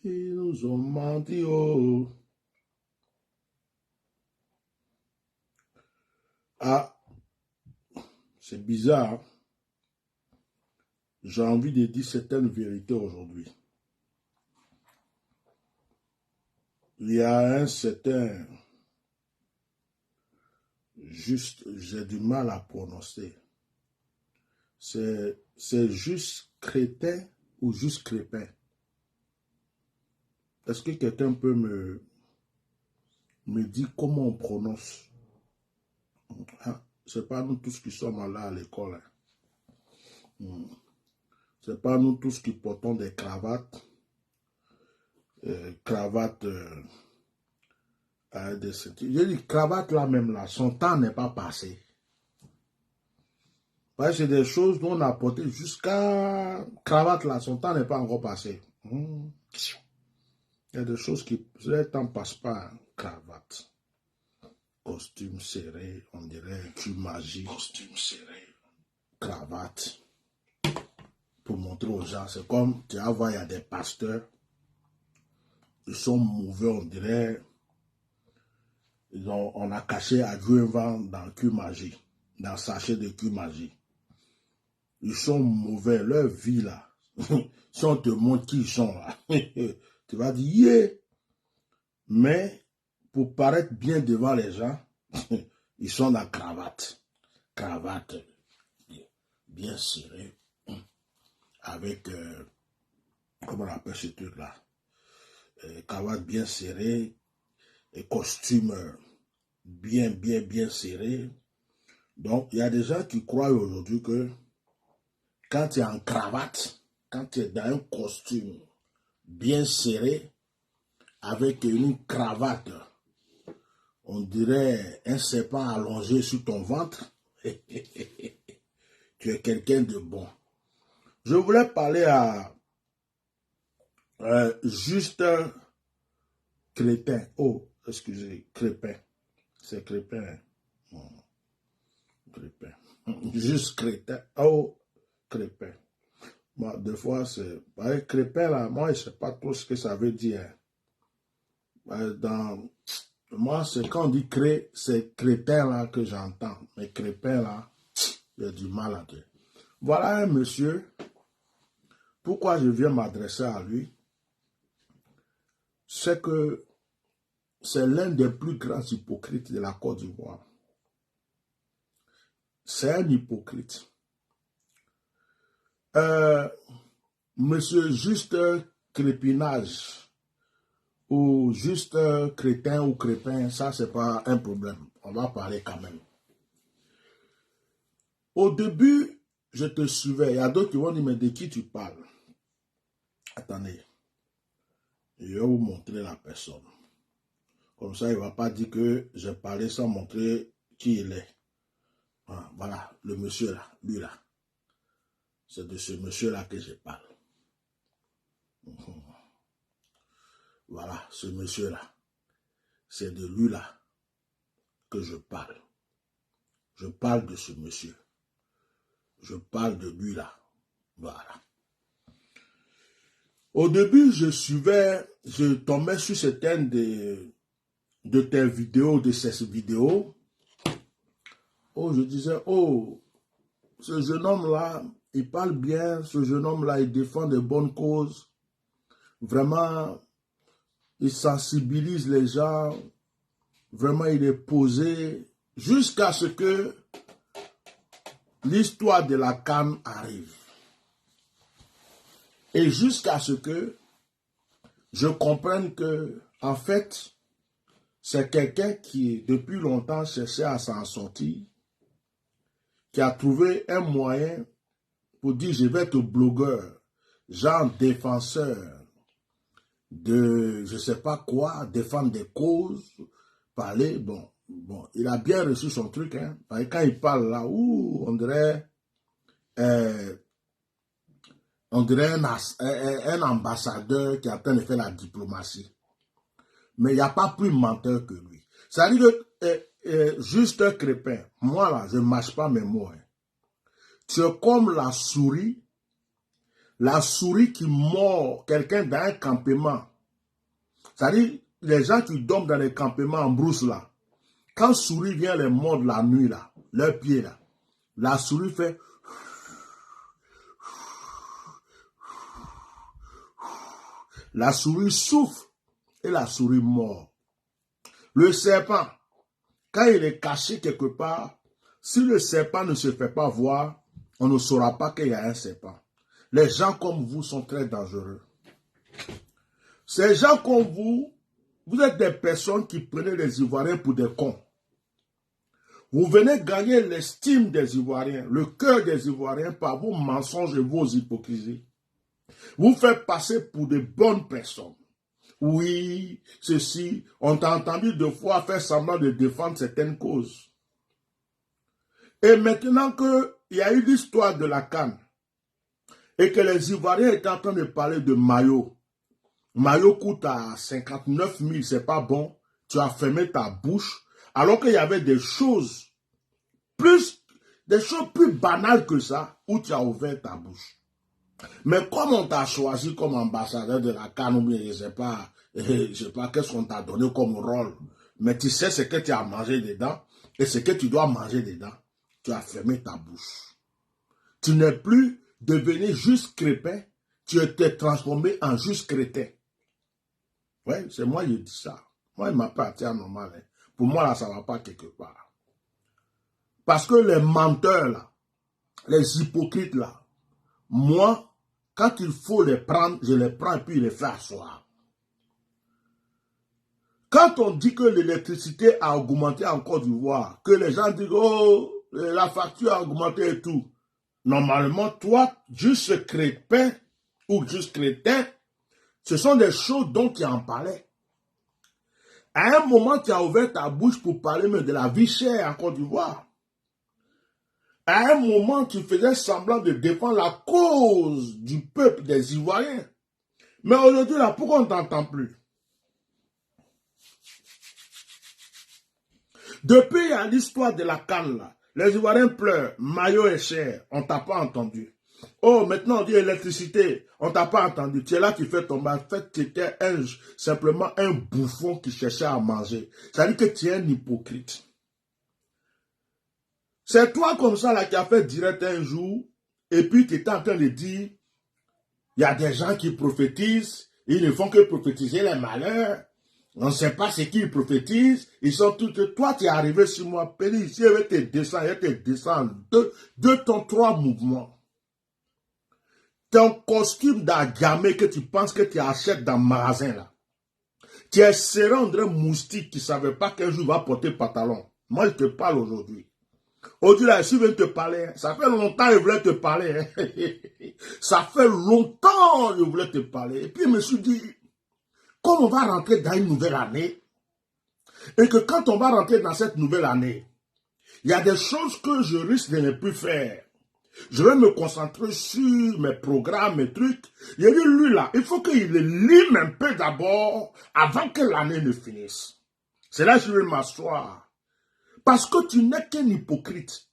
Ils nous ont menti, oh. Ah, c'est bizarre. J'ai envie de dire certaines vérités aujourd'hui. Il y a un certain... Juste, j'ai du mal à prononcer. C'est juste crétin ou juste crépin? Est-ce que quelqu'un peut me dire comment on prononce? Hein? C'est pas nous tous qui sommes là à l'école. Hein. C'est pas nous tous qui portons des cravates. Cravates... J'ai dit cravate là même là, son temps n'est pas passé. Parce que c'est des choses dont on a porté jusqu'à cravate là, son temps n'est pas encore passé. Il y a des choses qui, le temps ne passe pas, hein. Cravate, costume serré, on dirait cul magique, costume serré, cravate. Pour montrer aux gens, c'est comme, tu vas voir, il y a des pasteurs, ils sont mauvais, on dirait. On a caché à Dieu un vent dans le cul magique, dans le sachet de cul magique. Ils sont mauvais, leur vie là. Si on te montre qui ils sont là, tu vas dire yeah. Mais pour paraître bien devant les gens, ils sont dans cravate. Cravate bien serrée. Avec, comment on appelle ce truc là? Cravate bien serrée. Et costume bien serré. Donc, il y a des gens qui croient aujourd'hui que quand tu es en cravate, quand tu es dans un costume bien serré, avec une cravate, on dirait un serpent allongé sur ton ventre, tu es quelqu'un de bon. Je voulais parler à juste crétin. Oh, excusez, crépin. C'est crépin. Crépin. Juste crétin. Oh, crépin. Moi, des fois, c'est... Crépin, là, moi, je ne sais pas trop ce que ça veut dire. Moi, c'est quand on dit c'est crétin, là, que j'entends. Mais crépin, là, j'ai du mal à dire. Voilà un monsieur. Pourquoi je viens m'adresser à lui? C'est que c'est l'un des plus grands hypocrites de la Côte d'Ivoire. C'est un hypocrite. Monsieur juste crépinage ou juste crétin ou crépin, ça c'est pas un problème. On va parler quand même. Au début, je te suivais. Il y a d'autres qui vont dire, mais de qui tu parles? Attendez. Je vais vous montrer la personne. Comme ça, il ne va pas dire que j'ai parlé sans montrer qui il est. Voilà, le monsieur là, lui là. C'est de ce monsieur-là que je parle. Voilà, ce monsieur-là. C'est de lui-là que je parle. Je parle de ce monsieur. Je parle de lui-là. Voilà. Au début, je tombais sur certaines de tes vidéos, de ces vidéos. Oh, je disais, oh, ce jeune homme-là, il parle bien, ce jeune homme-là, il défend de bonnes causes. Vraiment, il sensibilise les gens. Vraiment, il est posé jusqu'à ce que l'histoire de la CAN arrive. Et jusqu'à ce que je comprenne que, en fait, c'est quelqu'un qui, depuis longtemps, cherchait à s'en sortir, qui a trouvé un moyen pour dire, je vais être blogueur, genre défenseur de, je ne sais pas quoi, défendre des causes, parler, bon, il a bien reçu son truc, hein, parce que quand il parle là, on dirait un ambassadeur qui est en train de faire la diplomatie. Mais il n'y a pas plus menteur que lui. Ça veut dire que, juste un crépin, moi là, je ne mâche pas mes mots. Hein. Tu es comme la souris qui mord quelqu'un dans un campement C'est-à-dire, les gens qui dorment dans les campements en brousse là, quand souris vient les mordre la nuit là, leurs pieds là, la souris fait... La souris souffle et la souris mord. Le serpent, quand il est caché quelque part, si le serpent ne se fait pas voir, on ne saura pas qu'il y a un serpent. Les gens comme vous sont très dangereux. Ces gens comme vous êtes des personnes qui prenaient les Ivoiriens pour des cons. Vous venez gagner l'estime des Ivoiriens, le cœur des Ivoiriens par vos mensonges et vos hypocrisies. Vous faites passer pour de bonnes personnes. Oui, ceci, on t'a entendu deux fois faire semblant de défendre certaines causes. Et maintenant qu'il y a eu l'histoire de la CAN, et que les Ivoiriens étaient en train de parler de maillot. Maillot coûte à 59 000, c'est pas bon. Tu as fermé ta bouche, alors qu'il y avait des choses plus banales que ça, où tu as ouvert ta bouche. Mais comme on t'a choisi comme ambassadeur de la CAN, ou bien je sais pas qu'est-ce qu'on t'a donné comme rôle, mais tu sais ce que tu as mangé dedans, et ce que tu dois manger dedans, tu as fermé ta bouche. Tu n'es plus devenu juste crépin, tu étais transformé en juste crétin. Oui, c'est moi qui ai dit ça. Moi, il m'a pas été normal. Hein. Pour moi, là, ça ne va pas quelque part. Parce que les menteurs, là, les hypocrites, là, moi, quand il faut les prendre, je les prends et puis je les fais asseoir. Quand on dit que l'électricité a augmenté en Côte d'Ivoire, que les gens disent, oh, la facture a augmenté et tout, normalement, toi, juste crépin ou juste crétin, ce sont des choses dont tu en parlais. À un moment, tu as ouvert ta bouche pour parler de la vie chère en Côte d'Ivoire. À un moment, tu faisais semblant de défendre la cause du peuple des Ivoiriens. Mais aujourd'hui, là, pourquoi on ne t'entend plus? Depuis l'histoire de la canne, là, les Ivoiriens pleurent, maillot est cher, on ne t'a pas entendu. Oh, maintenant on dit électricité, on ne t'a pas entendu. Tu es là qui fais tomber. En fait, tu étais simplement un bouffon qui cherchait à manger. Ça veut dire que tu es un hypocrite. C'est toi comme ça là qui as fait direct un jour, et puis tu étais en train de dire, il y a des gens qui prophétisent, ils ne font que prophétiser les malheurs. On ne sait pas ce qu'ils prophétisent. Ils sont tous... Toi, tu es arrivé sur moi, Péli, si je te descends deux ton 3 mouvements. Ton costume d'agamé que tu penses que tu achètes dans le magasin là. Tu es serré André moustique qui ne savait pas qu'un jour il va porter pantalon. Moi, je te parle aujourd'hui. Aujourd'hui, là, je viens te parler. Ça fait longtemps que je voulais te parler. Ça fait longtemps que je voulais te parler. Et puis, je me suis dit, comme on va rentrer dans une nouvelle année, et que quand on va rentrer dans cette nouvelle année, il y a des choses que je risque de ne plus faire. Je vais me concentrer sur mes programmes, mes trucs. Il y a lui là, il faut qu'il lime un peu d'abord avant que l'année ne finisse. C'est là que je vais m'asseoir. Parce que tu n'es qu'un hypocrite.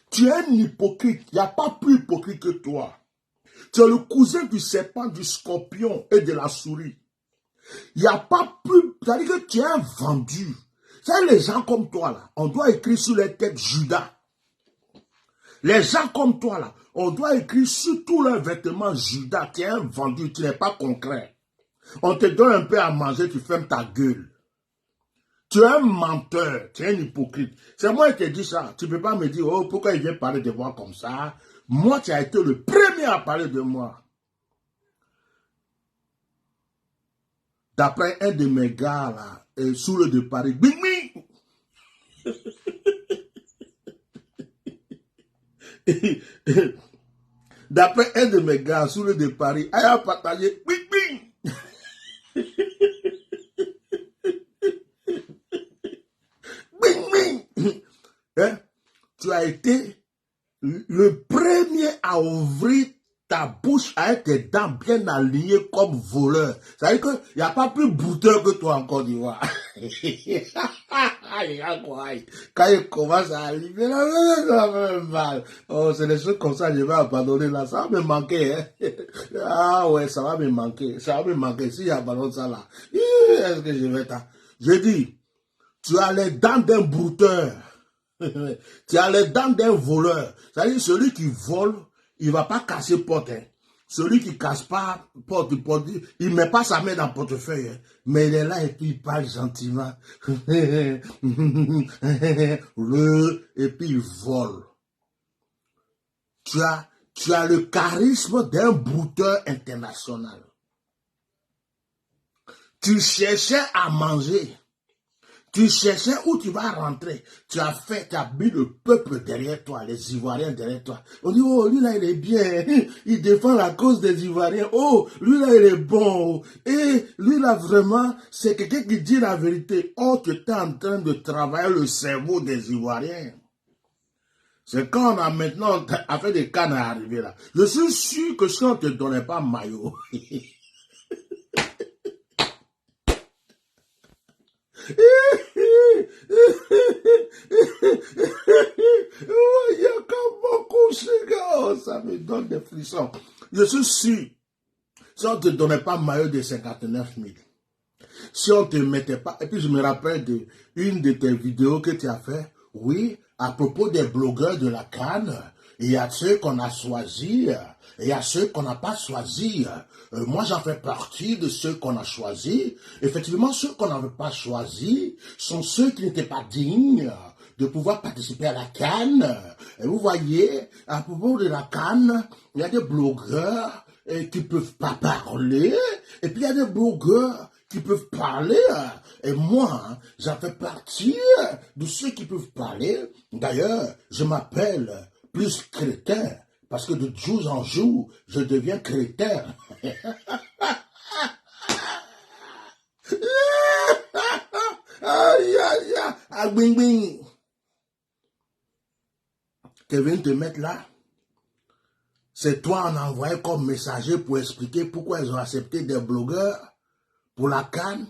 Tu es un hypocrite. Il n'y a pas plus hypocrite que toi. Tu es le cousin du serpent, du scorpion et de la souris. Il n'y a pas plus... C'est-à-dire que tu es un vendu. C'est les gens comme toi là. On doit écrire sur les têtes Judas. Les gens comme toi là, on doit écrire sur tous leurs vêtements Judas. Tu es un vendu, tu n'es pas concret. On te donne un peu à manger, tu fermes ta gueule. Tu es un menteur, tu es un hypocrite. C'est moi qui ai dit ça. Tu ne peux pas me dire, oh, pourquoi il vient parler de moi comme ça? Moi, tu as été le premier à parler de moi. D'après un de mes gars là, sous le de Paris, bing bing. D'après un de mes gars sous le de Paris, il a partagé bing bing. Bing bing. Hein? Tu as été le premier à ouvrir ta bouche avec tes dents bien alignées comme voleur. Ça veut dire qu'il n'y a pas plus bouteur que toi en Côte d'Ivoire. Quand il commence à arriver, là, ça va faire mal. Oh, c'est des choses comme ça, je vais abandonner là. Ça va me manquer, hein. Ah ouais, ça va me manquer. Ça va me manquer. Si j'abandonne ça là, est-ce que je vais t'en... Je dis, tu as les dents d'un brouteur. Tu as les dents d'un voleur. C'est-à-dire, celui qui vole, il ne va pas casser porte. Hein. Celui qui ne casse pas porte, il ne met pas sa main dans le portefeuille. Hein. Mais il est là et puis il parle gentiment. Et puis il vole. Tu as le charisme d'un brouteur international. Tu cherchais à manger. Tu cherchais où tu vas rentrer. Tu as mis le peuple derrière toi, les Ivoiriens derrière toi. On dit, oh, lui là, il est bien. Il défend la cause des Ivoiriens. Oh, lui là, il est bon. Et lui là, vraiment, c'est quelqu'un qui dit la vérité. Oh, tu es en train de travailler le cerveau des Ivoiriens. C'est quand on a maintenant fait des cannes à arriver là. Je suis sûr que si on ne te donnait pas maillot, il y a comme beaucoup de gars, oh, ça me donne des frissons. Je suis sûr, si on ne te donnait pas maillot de 59 000, si on ne te mettait pas, et puis je me rappelle d'une de tes vidéos que tu as fait, oui, à propos des blogueurs de la CAN, il y a ceux qu'on a choisis, et il y a ceux qu'on n'a pas choisis. Moi, j'en fais partie de ceux qu'on a choisis. Effectivement, ceux qu'on n'avait pas choisis sont ceux qui n'étaient pas dignes de pouvoir participer à la CAN. Et vous voyez, à propos de la CAN, il y a des blogueurs qui ne peuvent pas parler, et puis il y a des blogueurs qui peuvent parler, et moi, j'en fais partie de ceux qui peuvent parler. D'ailleurs, je m'appelle plus crétin, parce que de jour en jour, je deviens crétin. Aïe, aïe, aïe, ah, bing, bing. Kevin te mettre là, c'est toi en envoyé comme messager pour expliquer pourquoi ils ont accepté des blogueurs pour la CAN,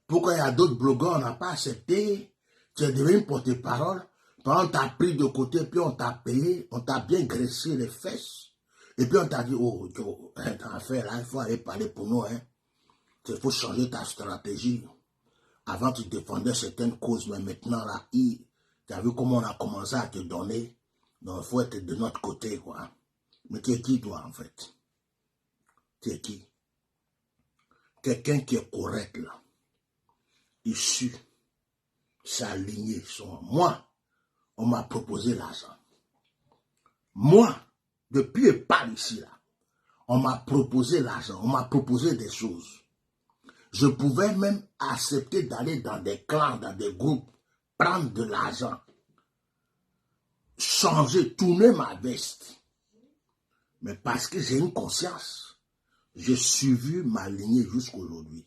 pourquoi il y a d'autres blogueurs on n'a pas accepté. Tu es devenu porte-parole. On t'a pris de côté, puis on t'a payé, on t'a bien graissé les fesses. Et puis on t'a dit, oh, t'as affaire là, il faut aller parler pour nous. Hein. Il faut changer ta stratégie. Avant, tu défendais certaines causes, mais maintenant, là, tu as vu comment on a commencé à te donner. Donc, il faut être de notre côté, quoi. Mais tu es qui, toi, en fait? Tu es qui? Quelqu'un qui est correct, là. Issu, sa lignée, moi, on m'a proposé l'argent. Moi, depuis par ici, là, on m'a proposé l'argent, on m'a proposé des choses. Je pouvais même accepter d'aller dans des clans, dans des groupes, prendre de l'argent, changer, tourner ma veste. Mais parce que j'ai une conscience, j'ai suivi ma lignée jusqu'aujourd'hui.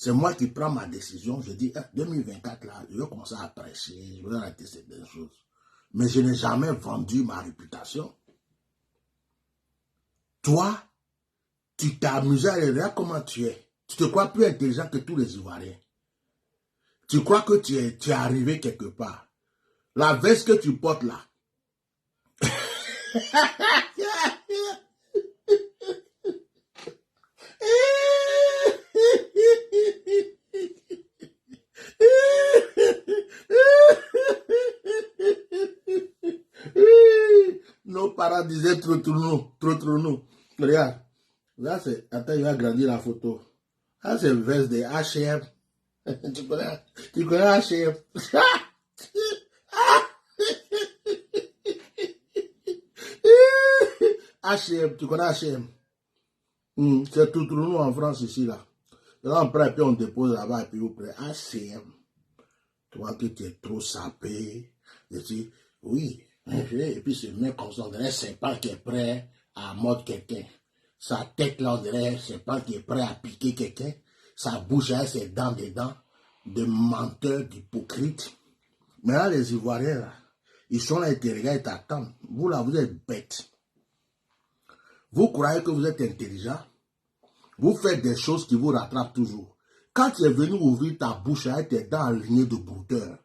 C'est moi qui prends ma décision. Je dis, 2024, là, je vais commencer à prêcher, je vais arrêter ces choses. Mais je n'ai jamais vendu ma réputation. Toi, tu t'es amusé à regarder comment tu es. Tu te crois plus intelligent que tous les Ivoiriens. Tu crois que tu es arrivé quelque part. La veste que tu portes là. Nos parents disaient trop nous. Regarde, là c'est, attends, il va grandir la photo. Là c'est le veste de H&M. Tu connais H&M? H&M, tu connais H&M? C'est tout nous en France ici là. Là on prend et puis on dépose là-bas et puis vous prenez H&M. Tu vois que tu es trop sapé. Je dis, oui. Et puis ce mec comme ça, on dirait c'est pas qui est prêt à mordre quelqu'un. Sa tête là, on dirait c'est pas qui est prêt à piquer quelqu'un. Sa bouche a ses dents dedans. De menteurs, d'hypocrites. Mais là, les Ivoiriens là, ils sont là, ils te regardent et t'attendent. Vous là, vous êtes bêtes. Vous croyez que vous êtes intelligent. Vous faites des choses qui vous rattrapent toujours. Quand tu es venu ouvrir ta bouche avec tes dents alignées de brouteur,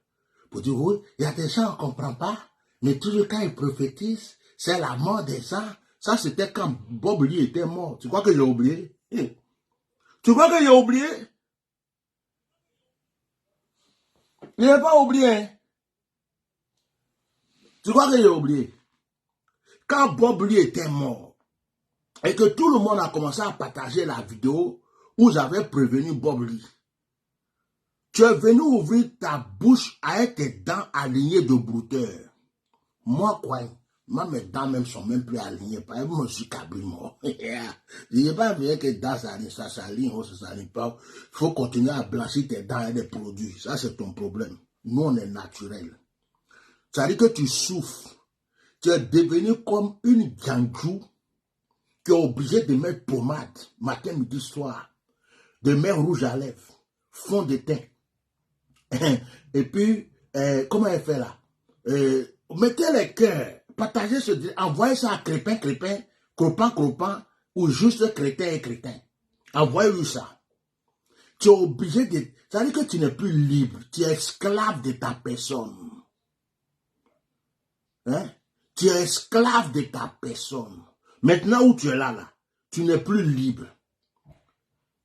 Pour dire, oui, il y a des gens, on ne comprend pas, mais toujours quand ils prophétisent, c'est la mort des gens. Ça, c'était quand Bob Lee était mort. Tu crois que j'ai oublié? Tu crois que j'ai oublié? Je n'ai pas oublié. Hein? Tu crois que j'ai oublié? Quand Bob Lee était mort, et que tout le monde a commencé à partager la vidéo où j'avais prévenu Bob Lee, tu es venu ouvrir ta bouche avec tes dents alignées de brouteur. Moi, quoi? Moi, mes dents même sont même plus alignées. Par exemple, moi, je suis cabri mort. Je n'ai pas vu que les dents s'alignent, ça s'aligne, ça ne s'aligne pas. Il faut continuer à blanchir tes dents avec des produits. Ça, c'est ton problème. Nous, on est naturel. Ça veut dire que tu souffres. Tu es devenu comme une gangou qui est obligée de mettre pommade, matin, midi, soir, de mettre rouge à lèvres, fond de teint. Et puis, comment elle fait là? Mettez les cœurs, partagez ce direct, envoyez ça à Crépin, Cropin, ou juste Crétin et Crétin. Envoyez-lui ça. Tu es obligé de... Ça veut dire que tu n'es plus libre, tu es esclave de ta personne. Hein? Tu es esclave de ta personne. Maintenant où tu es là, tu n'es plus libre.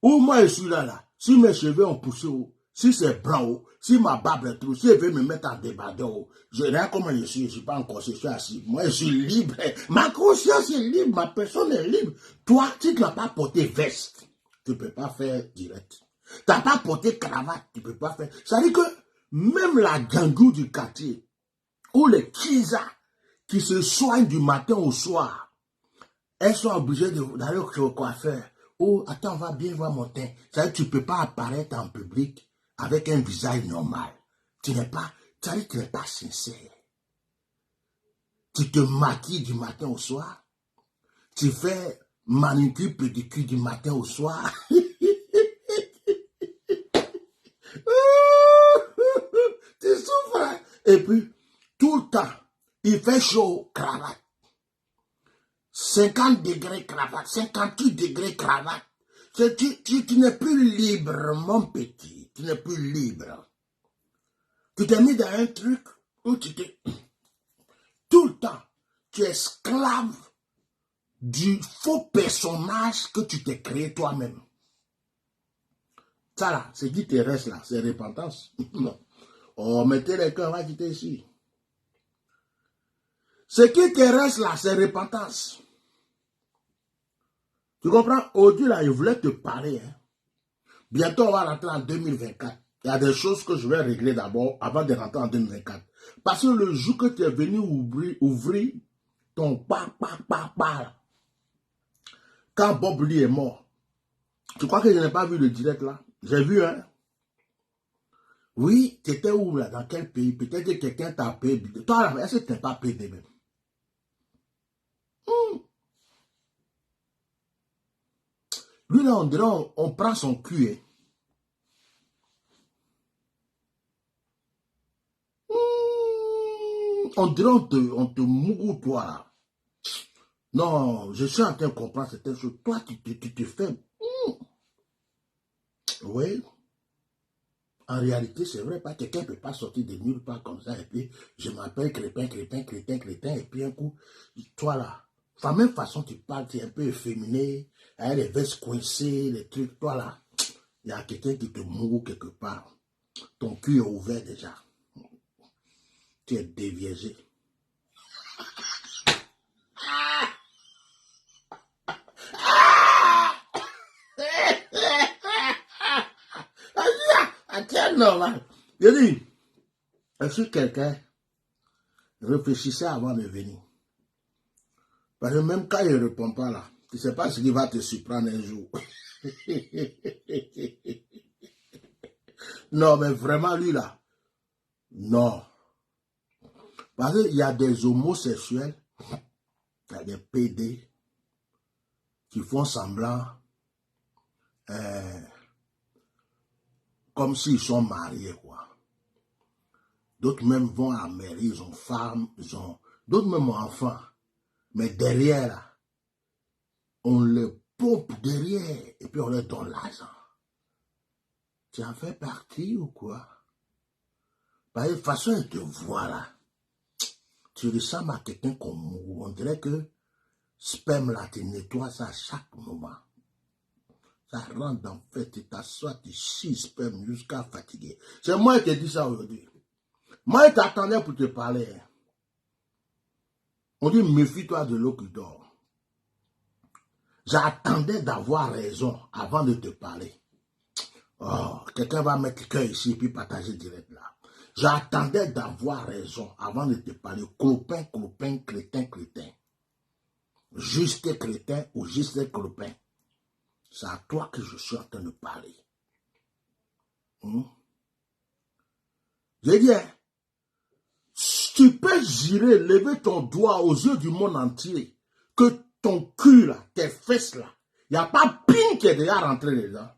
Où moi je suis là, si mes cheveux ont poussé haut, si c'est blanc haut, si ma barbe est trop, si elle veut me mettre en débardeur haut, je regarde comment je suis pas encore, je suis assis. Moi je suis libre, ma conscience est libre, ma personne est libre. Toi, si tu n'as pas porté veste, tu ne peux pas faire direct. Tu n'as pas porté cravate, tu ne peux pas faire. Ça veut dire que même la gangou du quartier, ou les kizas qui se soignent du matin au soir, elles sont obligées d'aller au coiffeur. Oh, attends, on va bien voir mon teint. Ça veut dire que tu ne peux pas apparaître en public avec un visage normal. Tu n'es pas, ça veut dire que tu n'es pas sincère. Tu te maquilles du matin au soir. Tu fais manucure, pédicure du matin au soir. Tu souffres. Et puis, tout le temps, il fait chaud, cravate. 50 degrés cravate, 58 degrés cravate. Tu n'es plus libre, mon petit. Tu n'es plus libre. Tu t'es mis dans un truc où tu t'es... Tout le temps, tu es esclave du faux personnage que tu t'es créé toi-même. Ça là, c'est qui te reste là, c'est repentance. Non. Oh, mettez les cœurs, on va quitter ici. Ce qui te reste là, c'est repentance. Tu comprends? Aujourd'hui, là, je voulais te parler. Hein. Bientôt, on va rentrer en 2024. Il y a des choses que je vais régler d'abord avant de rentrer en 2024. Parce que le jour que tu es venu ouvrir ton pa, quand Bob Lee est mort, tu crois que je n'ai pas vu le direct là? J'ai vu, hein? Oui, tu étais où là? Dans quel pays? Peut-être que quelqu'un t'a payé. Toi, là, est-ce que tu n'es pas payé même? Lui, là, on dirait, on prend son cul. Hein. On dirait, on te mougoue, toi, là. Non, je suis en train de comprendre certaines choses. Toi, tu te fais... Oui. En réalité, c'est vrai, pas quelqu'un ne peut pas sortir de nulle part comme ça. Et puis, je m'appelle Crépin, et puis un coup, toi là, de la même façon tu parles, tu es un peu efféminé, avec les vestes coincées, les trucs, toi là, il y a quelqu'un qui te mourut quelque part. Ton cul est ouvert déjà. Tu es déviégé. C'est normal. Je dis, est-ce que quelqu'un réfléchissait avant de venir? Parce que même quand il ne répond pas là, tu ne sais pas ce qui va te surprendre un jour. Non, mais vraiment lui là, non. Parce qu'il y a des homosexuels, il y a des PD qui font semblant comme s'ils sont mariés, quoi. D'autres même vont à la mairie, ils ont femme, d'autres même ont enfants. Mais derrière, là, on les pompe derrière et puis on leur donne l'argent. Tu en fais partie ou quoi? Parce que de toute façon, elle te voit là. Tu ressembles à quelqu'un comme moi. On dirait que sperme là, tu nettoies ça à chaque moment. Ça rentre dans le fait, tu t'assois, tu chies sperme jusqu'à fatiguer. C'est moi qui ai dit ça aujourd'hui. Moi, je t'attendais pour te parler. On dit, méfie-toi de l'eau qui dort. J'attendais d'avoir raison avant de te parler. Oh, quelqu'un va mettre le cœur ici et puis partager direct là. J'attendais d'avoir raison avant de te parler. Clopin, clopin, crétin, crétin. Juste crétin ou juste clopin. C'est à toi que je suis en train de parler. J'ai dit, hein, tu peux jurer, lever ton doigt aux yeux du monde entier, que ton cul là, tes fesses là, il n'y a pas pin qui est déjà rentré dedans.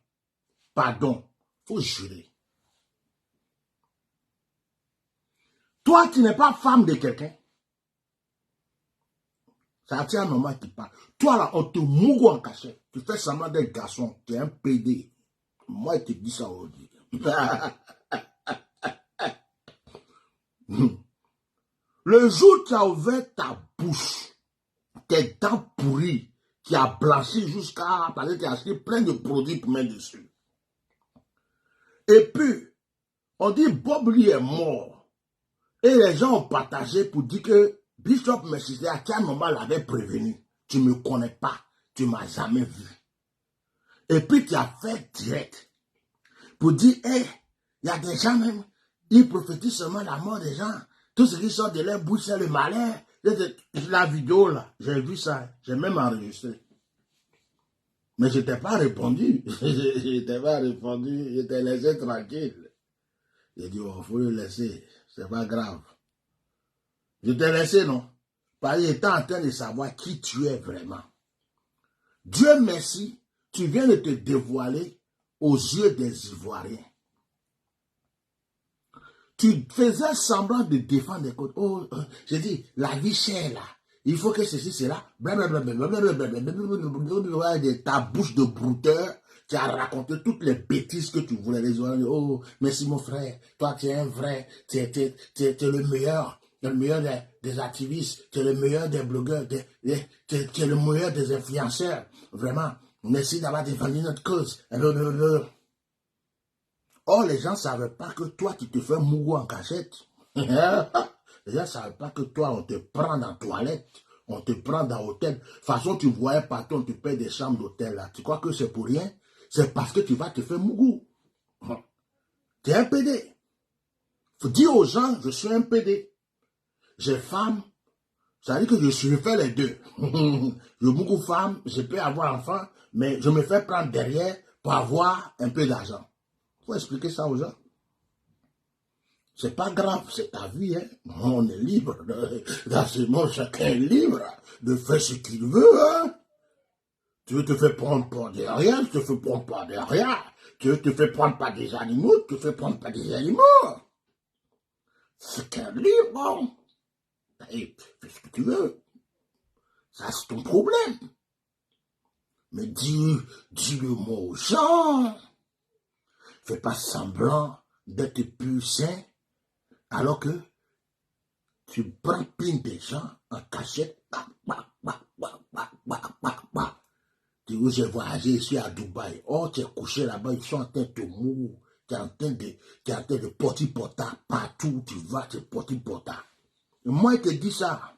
Pardon, il faut jurer. Toi, tu n'es pas femme de quelqu'un. Ça tient un moment qui parle. Toi là, on te mougue en cachette. Tu fais semblant d'être garçon, tu es un PD. Moi, je te dis ça aujourd'hui. Le jour où tu as ouvert ta bouche, tes dents pourries, qui a blanchi jusqu'à, parce que tu as acheté plein de produits pour mettre dessus. Et puis, on dit Bob Lee est mort. Et les gens ont partagé pour dire que Bishop Messi, à quel moment l'avait prévenu. Tu ne me connais pas, tu ne m'as jamais vu. Et puis tu as fait direct pour dire, hé, il y a des gens même, ils prophétisent seulement la mort des gens. Tout ce qui sort de leur bouche, c'est le malheur. La vidéo là, j'ai vu ça, j'ai même enregistré. Mais je t'ai pas répondu. Je t'ai pas répondu, je t'ai laissé tranquille. J'ai dit, oh, faut le laisser, c'est pas grave. Je t'ai laissé, non? Parce qu'il était en train de savoir qui tu es vraiment. Dieu merci, tu viens de te dévoiler aux yeux des Ivoiriens. Tu faisais semblant de défendre les côtes. Oh, j'ai dit, la vie chère là. Il faut que ceci, cela. Ta bouche de brouteur, tu as raconté toutes les bêtises que tu voulais. Les Ivoiriens, oh, merci mon frère. Toi, tu es un vrai. Tu es le meilleur. Le meilleur des activistes. Tu es le meilleur des blogueurs. Tu es le meilleur des influenceurs. Vraiment. Merci d'avoir défendu notre cause. Or, les gens ne savaient pas que toi, tu te fais mougou en cachette. Les gens ne savaient pas que toi, on te prend dans la toilette, on te prend dans l'hôtel. De toute façon, tu voyais partout, on te paye des chambres d'hôtel là. Tu crois que c'est pour rien? C'est parce que tu vas te faire mougou. Tu es un PD. Il faut dire aux gens, je suis un PD. J'ai femme, ça veut dire que je fais les deux. Je mougou femme, je peux avoir enfant, mais je me fais prendre derrière pour avoir un peu d'argent. Il faut expliquer ça aux gens. C'est pas grave, c'est ta vie, hein. On est libre. Dans ce monde, chacun est libre de faire ce qu'il veut, hein. Tu veux te faire prendre par derrière, tu te fais prendre par derrière. Tu veux te faire prendre par des animaux, tu te fais prendre par des animaux. C'est qu'un libre. Et fais ce que tu veux. Ça, c'est ton problème. Mais dis-le moi aux gens. Fais pas semblant d'être plus sain, alors que tu prends plein des gens en cachette. Tu dis, j'ai voyagé ici à Dubaï. Oh, tu es couché là-bas, ils sont en train de te mourir. Tu es en train de porter-porter partout où tu vas, tu es porter-porter. Moi, je te dis ça.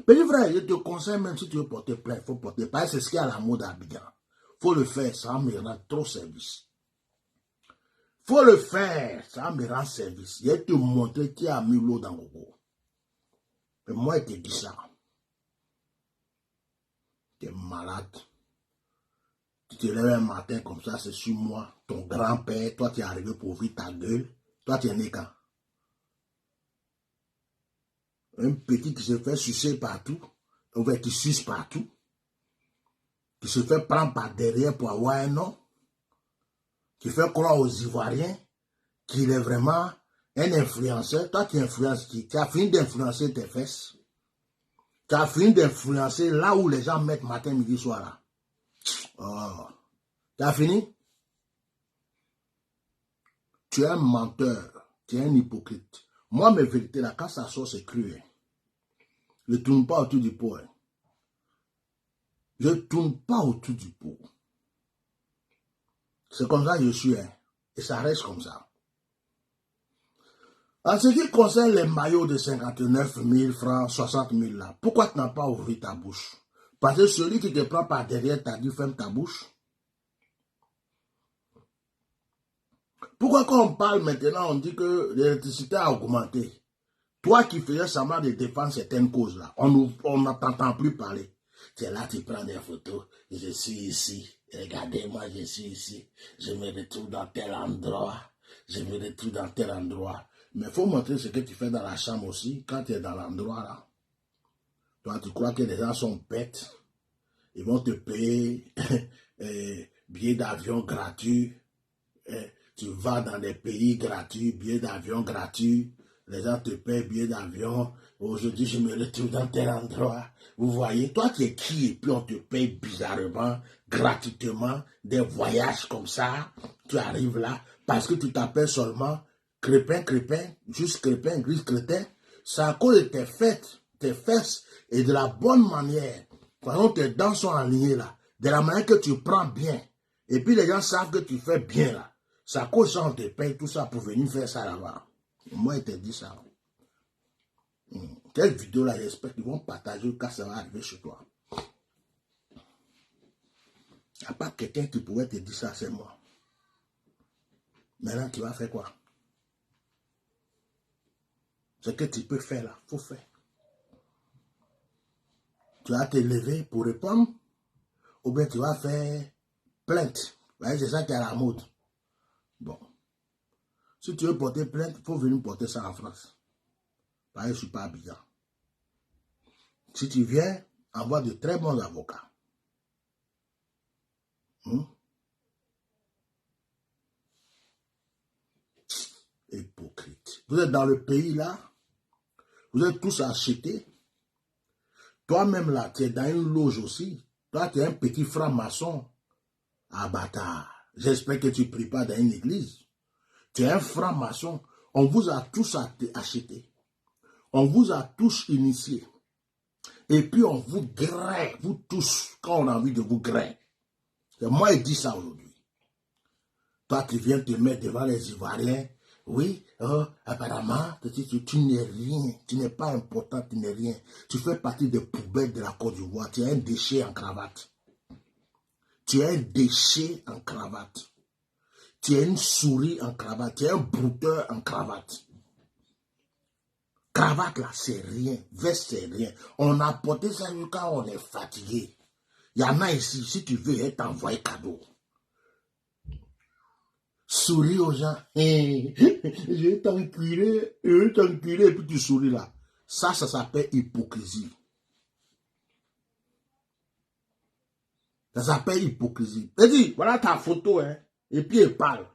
Mais vrai, je te conseille, même si tu veux porter plainte, il faut porter. Parce que c'est ce qu'il y a à la mode à Abidjan. Il faut le faire, ça me rend trop service. Il faut le faire, ça me rend service. Je vais te montrer qui a mis l'eau dans le gogo. Mais moi, je te dis ça. Tu es malade. Tu te lèves un matin comme ça, c'est sur moi. Ton grand-père, toi, tu es arrivé pour ouvrir ta gueule. Toi, tu es né quand? Un petit qui se fait sucer partout. Qui suce partout. Qui se fait prendre par derrière pour avoir un nom. Qui fait croire aux Ivoiriens qu'il est vraiment un influenceur. Toi, tu influences qui? Tu as fini d'influencer tes fesses. Tu as fini d'influencer là où les gens mettent matin, midi, soir là. Oh. Tu as fini? Tu es un menteur. Tu es un hypocrite. Moi, mes vérités, là, quand ça sort, c'est cru. Hein. Je ne tourne pas autour du pot. Hein. Je ne tourne pas autour du pot. C'est comme ça que je suis. Hein. Et ça reste comme ça. En ce qui concerne les maillots de 59 000 francs, 60 000 là, pourquoi tu n'as pas ouvert ta bouche? Parce que celui qui te prend par derrière t'a dit ferme ta bouche. Pourquoi quand on parle maintenant, on dit que l'électricité a augmenté? Toi qui faisais semblant de défendre certaines causes là, on ne t'entend plus parler. C'est là tu prends des photos, je suis ici, regardez-moi, je suis ici, je me retrouve dans tel endroit, je me retrouve dans tel endroit. Mais il faut montrer ce que tu fais dans la chambre aussi, quand tu es dans l'endroit là. Toi, tu crois que les gens sont bêtes, ils vont te payer billets d'avion gratuits, tu vas dans des pays gratuits, billets d'avion gratuits, les gens te payent billets d'avion, aujourd'hui je me retrouve dans tel endroit. Vous voyez, toi tu es qui et puis on te paye bizarrement, gratuitement, des voyages comme ça, tu arrives là, parce que tu t'appelles seulement Crépin, juste Crépin, gris crétin, c'est à cause de tes fesses et de la bonne manière, quand tes dents sont alignées là, de la manière que tu prends bien, et puis les gens savent que tu fais bien là, c'est à cause de ça on te paye tout ça pour venir faire ça là-bas. Moi, il te dit ça. Quelle vidéo là, j'espère qu'ils vont partager quand ça va arriver chez toi. Il n'y a pas quelqu'un qui pourrait te dire ça, c'est moi. Maintenant, tu vas faire quoi? Ce que tu peux faire là, il faut faire. Tu vas te lever pour répondre, ou bien tu vas faire plainte. C'est ça qui est à la mode. Bon. Si tu veux porter plainte, il faut venir porter ça en France. Parce que je ne suis pas Abidjan. Si tu viens, envoie de très bons avocats. Hypocrite. Vous êtes dans le pays là, vous êtes tous achetés. Toi-même là, tu es dans une loge aussi. Toi, tu es un petit franc-maçon. Ah bâtard. J'espère que tu ne pries pas dans une église. Tu es un franc-maçon. On vous a tous achetés. On vous a tous initiés. Et puis on vous graine, vous tous, quand on a envie de vous grainer. C'est moi qui dis ça aujourd'hui. Toi, tu viens te mettre devant les Ivoiriens. Oui, apparemment, tu n'es rien. Tu n'es pas important, tu n'es rien. Tu fais partie des poubelles de la Côte d'Ivoire. Tu es un déchet en cravate. Tu es un déchet en cravate. Tu es une souris en cravate. Tu es un brouteur en cravate. Cravate là, c'est rien. Veste, c'est rien. On a porté ça quand on est fatigué. Il y en a ici, si tu veux, elle t'envoie cadeau. Souris aux gens. Je vais t'enculer, et puis tu souris là. Ça s'appelle hypocrisie. Ça s'appelle hypocrisie. Elle dit, voilà ta photo, hein. Et puis elle parle.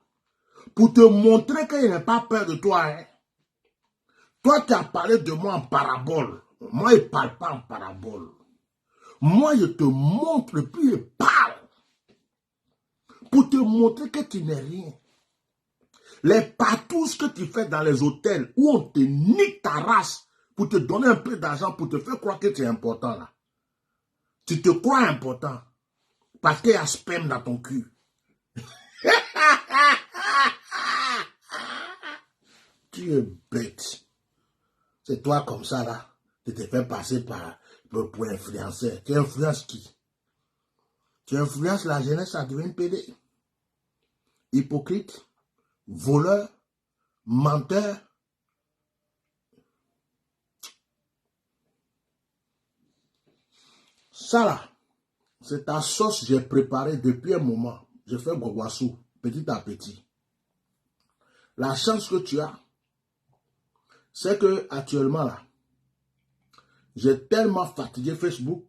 Pour te montrer qu'il n'a pas peur de toi, hein. Toi, tu as parlé de moi en parabole. Moi, il ne parle pas en parabole. Moi, je te montre, puis il parle. Pour te montrer que tu n'es rien. Les patous que tu fais dans les hôtels où on te nique ta race pour te donner un peu d'argent, pour te faire croire que tu es important là. Tu te crois important parce qu'il y a sperme dans ton cul. Tu es bête. C'est toi comme ça là. Tu te fais passer pour influenceur. Tu influences qui? Tu influences la jeunesse à devenir PD. Hypocrite, voleur, menteur. Ça là, c'est ta sauce que j'ai préparée depuis un moment. Je fais gogoassou, petit à petit. La chance que tu as, c'est que actuellement là, j'ai tellement fatigué Facebook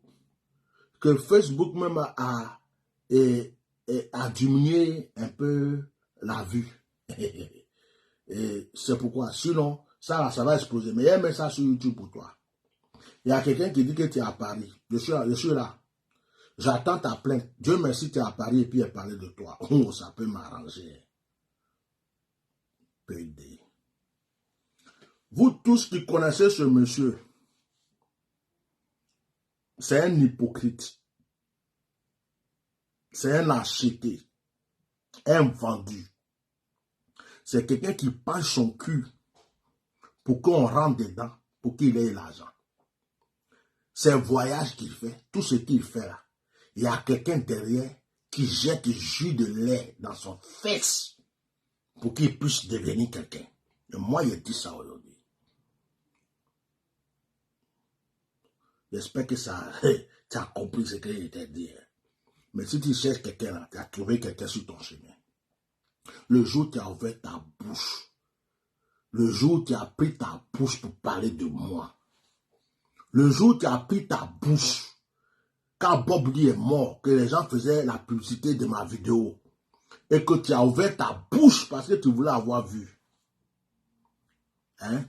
que Facebook même a diminué un peu la vue. Et c'est pourquoi, sinon, ça va exploser. Mais il y a un message sur YouTube pour toi. Il y a quelqu'un qui dit que tu es à Paris. Je suis là. J'attends ta plainte. Dieu merci, tu es à Paris et puis elle parlait de toi. Oh, ça peut m'arranger. PD. Vous tous qui connaissez ce monsieur, c'est un hypocrite. C'est un acheté, un vendu. C'est quelqu'un qui penche son cul pour qu'on rentre dedans, pour qu'il ait l'argent. Ces voyages qu'il fait, tout ce qu'il fait là, il y a quelqu'un derrière qui jette du jus de lait dans son fesse pour qu'il puisse devenir quelqu'un. Et moi, il dit ça aujourd'hui. J'espère que ça, tu as compris ce que je t'ai dit. Mais si tu cherches quelqu'un là, tu as trouvé quelqu'un sur ton chemin. Le jour où tu as ouvert ta bouche, le jour où tu as pris ta bouche pour parler de moi, le jour où tu as pris ta bouche, quand Bob Lee est mort, que les gens faisaient la publicité de ma vidéo, et que tu as ouvert ta bouche parce que tu voulais avoir vu. Hein?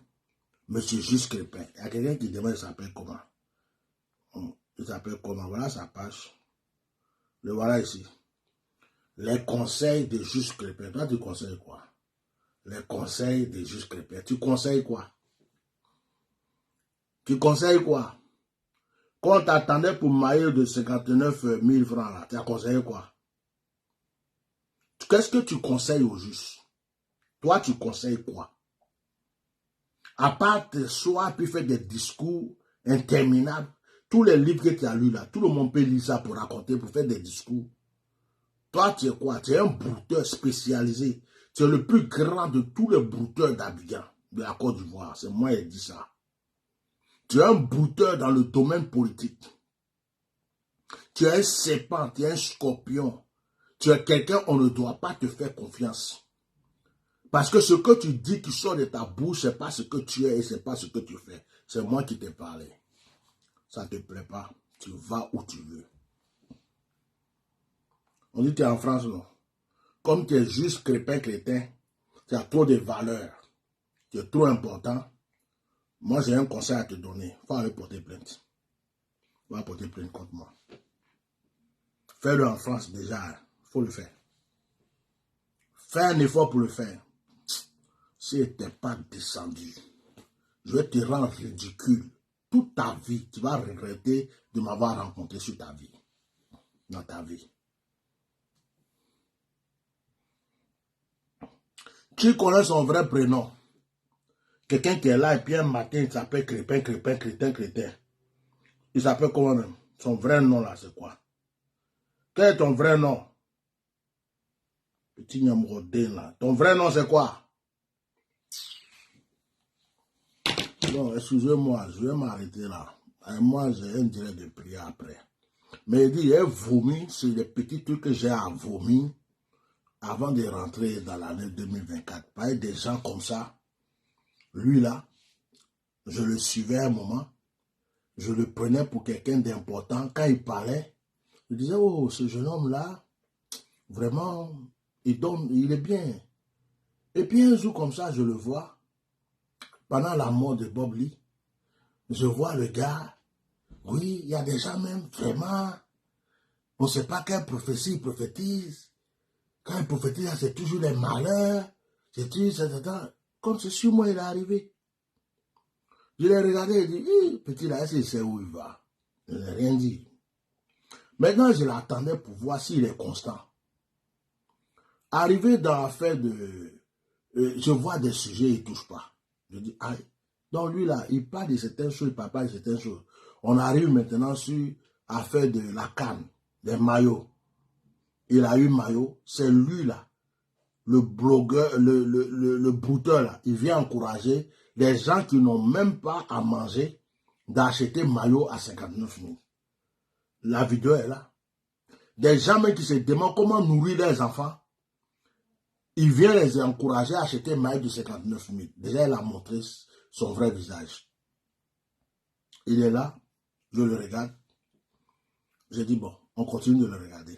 Monsieur Juste Crépin. Il y a quelqu'un qui demande, il s'appelle comment? Il s'appelle comment? Voilà sa page. Le voilà ici. Les conseils de Juste Crépin. Toi, tu conseilles quoi? Les conseils de Juste Crépin. Tu conseilles quoi? Tu conseilles quoi? Quand on t'attendait pour mailler de 59 000 francs, là, tu as conseillé quoi? Qu'est-ce que tu conseilles au juste? Toi, tu conseilles quoi? À part te soir, puis faire des discours interminables, tous les livres que tu as lus là, tout le monde peut lire ça pour raconter, pour faire des discours. Toi, tu es quoi? Tu es un brouteur spécialisé. Tu es le plus grand de tous les brouteurs d'Abidjan, de la Côte d'Ivoire. C'est moi qui ai dit ça. Tu es un brouteur dans le domaine politique. Tu es un serpent, tu es un scorpion. Tu es quelqu'un, on ne doit pas te faire confiance. Parce que ce que tu dis qui sort de ta bouche, ce n'est pas ce que tu es et ce n'est pas ce que tu fais. C'est moi qui t'ai parlé. Ça ne te plaît pas. Tu vas où tu veux. On dit que tu es en France, non? Comme tu es juste crépin crétin, tu as trop de valeurs. Tu es trop important. Moi, j'ai un conseil à te donner. Il faut aller porter plainte. Il va porter plainte contre moi. Fais-le en France déjà. Il faut le faire. Fais un effort pour le faire. Si tu n'es pas descendu, je vais te rendre ridicule. Toute ta vie, tu vas regretter de m'avoir rencontré sur ta vie. Dans ta vie. Qui connaît son vrai prénom? Quelqu'un qui est là et puis un matin, il s'appelle Crépin, Crépin, Crétin, Crétin. Il s'appelle comment même? Son vrai nom là, c'est quoi? Quel est ton vrai nom? Petit Nyamrodin là. Ton vrai nom c'est quoi? Non, excusez-moi, je vais m'arrêter là. Moi, j'ai un direct de prière après. Mais il dit, il a vomi sur les petits trucs que j'ai à vomir avant de rentrer dans l'année 2024. Pas des gens comme ça. Lui là, je le suivais un moment. Je le prenais pour quelqu'un d'important. Quand il parlait, je disais, oh, ce jeune homme-là, vraiment, il est bien. Et puis un jour comme ça, je le vois, pendant la mort de Bob Lee, je vois le gars, oui, il y a des gens même vraiment, on ne sait pas quelle prophétie il prophétise. Quand il prophétise, c'est toujours les malheurs, c'est toujours ça. Comme c'est sur moi, il est arrivé. Je l'ai regardé et dit, petit là, est-ce qu'il sait où il va? Je n'ai rien dit. Maintenant, je l'attendais pour voir s'il est constant. Arrivé dans l'affaire de... je vois des sujets, il ne touche pas. Je dis, aïe. Donc lui là, il parle de certaines choses, il parle pas de certaines choses. On arrive maintenant sur l'affaire de la canne, des maillots. Il a eu maillot, c'est lui là, le blogueur, le brouteur là. Il vient encourager les gens qui n'ont même pas à manger d'acheter maillot à 59 000. La vidéo est là. Des gens même qui se demandent comment nourrir les enfants. Il vient les encourager à acheter maillot de 59 000. Déjà, il a montré son vrai visage. Il est là, je le regarde. J'ai dit, bon, on continue de le regarder.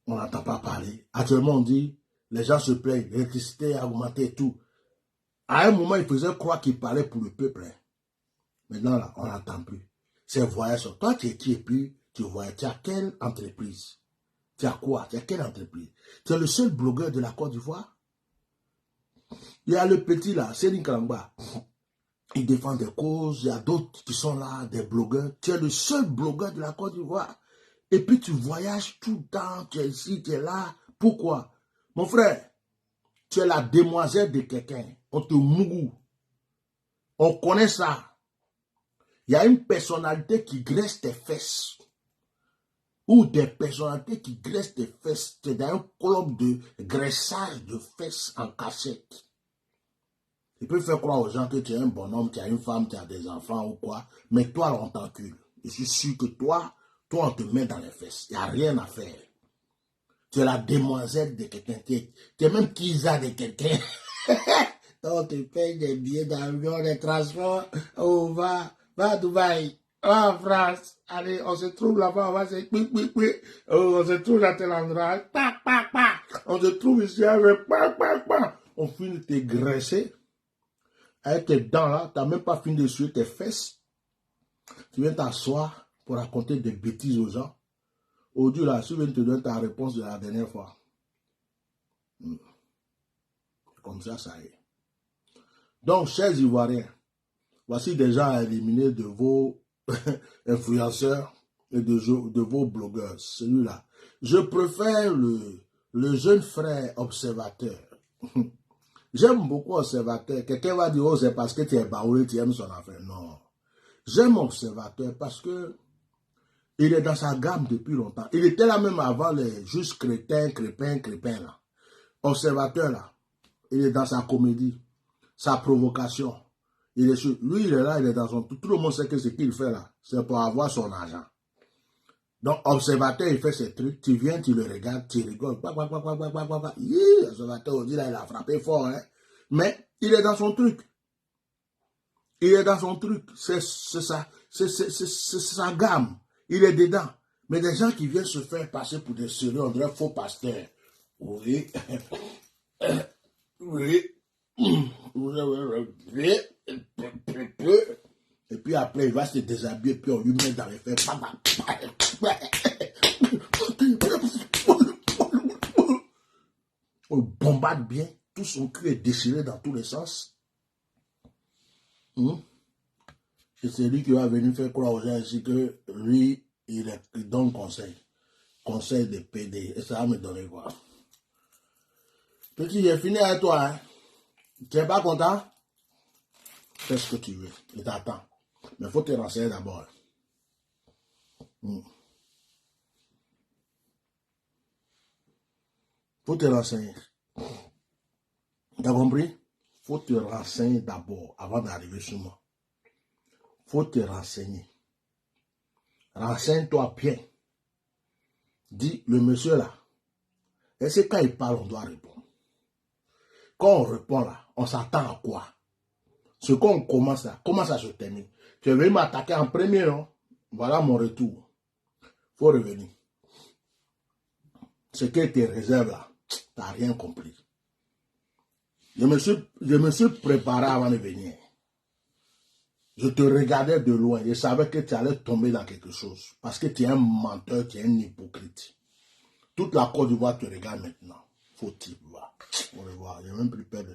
On n'entend pas parler. Actuellement, on dit, les gens se plaignent, l'électricité a augmenté et tout. À un moment, il faisait croire qu'il parlait pour le peuple. Maintenant, là, on n'entend plus. Ces voyages, toi, tu es qui et puis tu voyages, tu as quelle entreprise? Tu as quoi? Tu as quelle entreprise? Tu es le seul blogueur de la Côte d'Ivoire? Il y a le petit là, Séni Kalangba. Il défend des causes. Il y a d'autres qui sont là, des blogueurs. Tu es le seul blogueur de la Côte d'Ivoire. Et puis tu voyages tout le temps. Tu es ici, tu es là. Pourquoi? Mon frère, tu es la demoiselle de quelqu'un. On te mougou. On connaît ça. Il y a une personnalité qui graisse tes fesses. Ou des personnalités qui graissent tes fesses. C'est dans un club de graissage de fesses en cachette. Tu peux faire croire aux gens que tu es un bonhomme, tu as une femme, tu as des enfants ou quoi. Mais toi, on t'encule. Je suis sûr que toi, on te met dans les fesses. Il n'y a rien à faire. Tu es la demoiselle de quelqu'un. Tu es même Kisa de quelqu'un. On te paye des billets d'avion, des transports. Oh, va à Dubaï. Va en France. Allez, on se trouve là-bas, on va se... Oh, on se trouve à tel endroit. On se trouve ici avec... On finit de te graisser. Avec tes dents là, tu n'as même pas fini de suer tes fesses. Tu viens t'asseoir pour raconter des bêtises aux gens. Aujourd'hui, là, je viens te donner ta réponse de la dernière fois. Comme ça, ça y est. Donc, chers Ivoiriens, voici des gens à éliminer de vos influenceurs et de vos blogueurs. Celui-là. Je préfère le jeune frère observateur. J'aime beaucoup observateur. Quelqu'un va dire, oh, c'est parce que tu es baoulé, tu aimes son affaire. Non. J'aime observateur parce que il est dans sa gamme depuis longtemps. Il était là même avant les juste crétins, crépins, là. Observateur, là. Il est dans sa comédie, sa provocation. Lui, il est là, il est dans son... Tout le monde sait que ce qu'il fait là, c'est pour avoir son argent. Donc, observateur, il fait ses trucs, tu viens, tu le regardes, tu rigoles. Observateur, on dit là, il a frappé fort, hein. Mais il est dans son truc. Il est dans son truc. C'est sa gamme. Il est dedans. Mais des gens qui viennent se faire passer pour des sérieux, on dirait faux pasteurs. Oui. Oui. Et puis après, il va se déshabiller, puis on lui met dans les fesses. On bombarde bien. Tout son cul est déchiré dans tous les sens. Et c'est lui qui va venir faire croire aux gens ici que lui, il donne conseil. Conseil de PD. Et ça va me donner quoi? Petit, j'ai fini avec toi. Hein? Tu n'es pas content? Fais ce que tu veux. Je t'attends. Mais il faut te renseigner d'abord. Faut te renseigner. T'as compris? Faut te renseigner d'abord avant d'arriver sur moi. Faut te renseigner. Renseigne-toi bien. Dis, le monsieur là, est-ce que quand il parle, on doit répondre? Quand on répond là, on s'attend à quoi? Ce qu'on commence là, comment ça se termine? Tu es venu m'attaquer en premier, non? Voilà mon retour. Faut revenir. Ce que tes réserves là, tu n'as rien compris. Je me suis préparé avant de venir. Je te regardais de loin. Je savais que tu allais tomber dans quelque chose. Parce que tu es un menteur, tu es un hypocrite. Toute la Côte d'Ivoire te regarde maintenant. Faut-il voir. Au revoir. J'ai même plus peur de